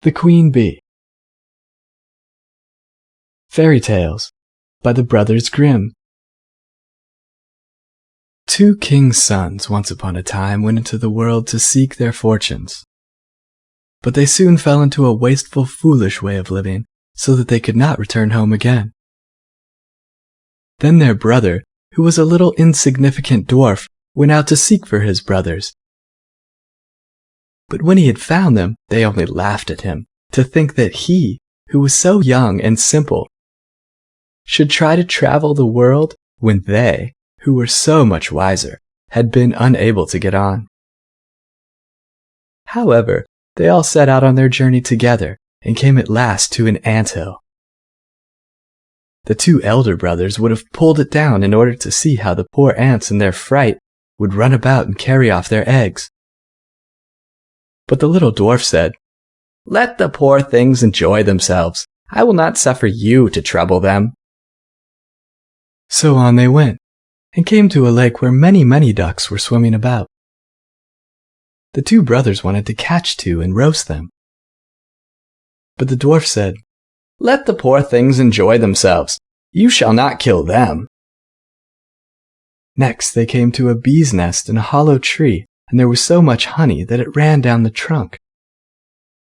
The Queen Bee. Fairy Tales by the Brothers Grimm. Two kings' sons once upon a time went into the world to seek their fortunes. But they soon fell into a wasteful, foolish way of living, so that they could not return home again. Then their brother, who was a little insignificant dwarf, went out to seek for his brothers. But when he had found them, they only laughed at him, to think that he, who was so young and simple, should try to travel the world when they, who were so much wiser, had been unable to get on. However, they all set out on their journey together, and came at last to an anthill. The two elder brothers would have pulled it down in order to see how the poor ants in their fright would run about and carry off their eggs. But the little dwarf said, "Let the poor things enjoy themselves. I will not suffer you to trouble them." So on they went, and came to a lake where many ducks were swimming about. The two brothers wanted to catch two and roast them. But the dwarf said, "Let the poor things enjoy themselves. You shall not kill them." Next they came to a bee's nest in a hollow tree, and there was so much honey that it ran down the trunk.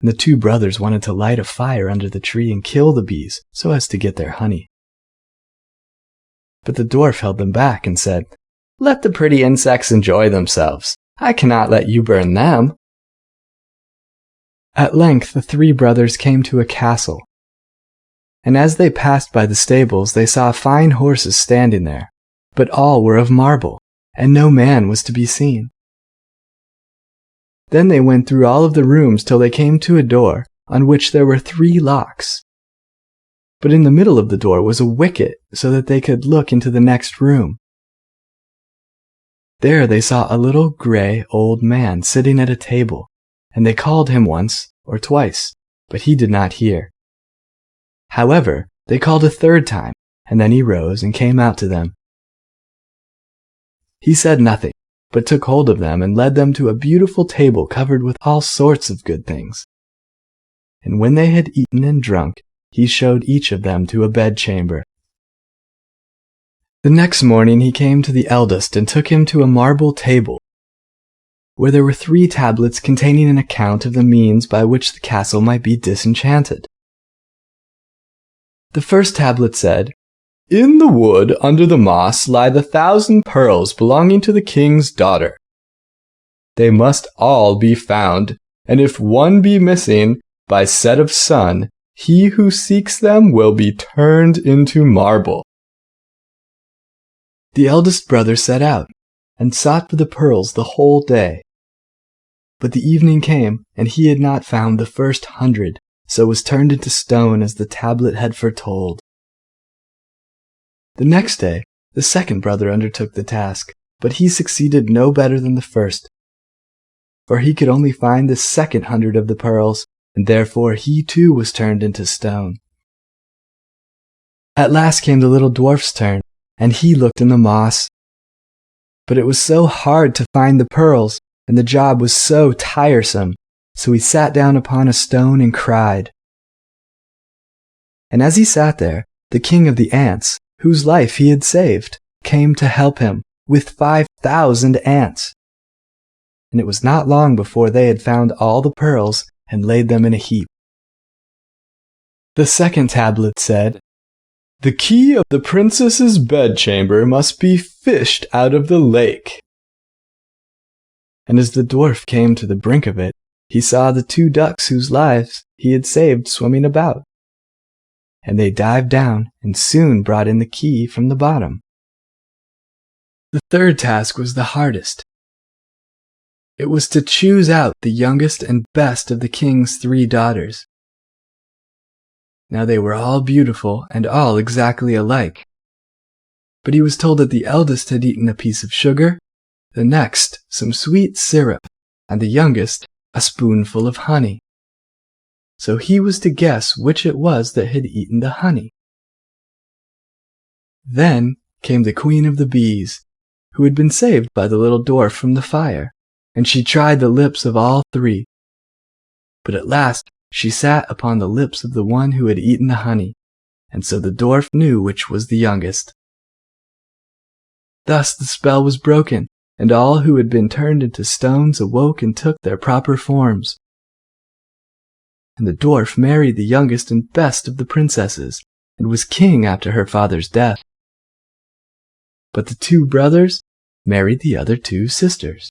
And the two brothers wanted to light a fire under the tree and kill the bees so as to get their honey. But the dwarf held them back and said, "Let the pretty insects enjoy themselves. I cannot let you burn them." At length the three brothers came to a castle, and as they passed by the stables they saw fine horses standing there, but all were of marble, and no man was to be seen. Then they went through all of the rooms till they came to a door on which there were 3 locks. But in the middle of the door was a wicket so that they could look into the next room. There they saw a little gray old man sitting at a table, and they called him once or twice, but he did not hear. However, they called a 3rd time, and then he rose and came out to them. He said nothing, but took hold of them and led them to a beautiful table covered with all sorts of good things. And when they had eaten and drunk, he showed each of them to a bedchamber. The next morning he came to the eldest and took him to a marble table, where there were 3 tablets containing an account of the means by which the castle might be disenchanted. The first tablet said, "In the wood under the moss lie the 1,000 pearls belonging to the king's daughter. They must all be found, and if one be missing, by set of sun, he who seeks them will be turned into marble." The eldest brother set out, and sought for the pearls the whole day. But the evening came, and he had not found the first 100, so was turned into stone as the tablet had foretold. The next day, the second brother undertook the task, but he succeeded no better than the first, for he could only find the second 100 of the pearls, and therefore he too was turned into stone. At last came the little dwarf's turn, and he looked in the moss. But it was so hard to find the pearls, and the job was so tiresome, so he sat down upon a stone and cried. And as he sat there, the king of the ants, whose life he had saved, came to help him, with 5,000 ants. And it was not long before they had found all the pearls and laid them in a heap. The second tablet said, "The key of the princess's bedchamber must be fished out of the lake." And as the dwarf came to the brink of it, he saw the 2 ducks whose lives he had saved swimming about. And they dived down and soon brought in the key from the bottom. The third task was the hardest. It was to choose out the youngest and best of the king's 3 daughters. Now they were all beautiful and all exactly alike. But he was told that the eldest had eaten a piece of sugar, the next some sweet syrup, and the youngest a spoonful of honey. So he was to guess which it was that had eaten the honey. Then came the queen of the bees, who had been saved by the little dwarf from the fire, and she tried the lips of all 3. But at last she sat upon the lips of the one who had eaten the honey, and so the dwarf knew which was the youngest. Thus the spell was broken, and all who had been turned into stones awoke and took their proper forms. And the dwarf married the youngest and best of the princesses, and was king after her father's death. But the two brothers married the other two sisters.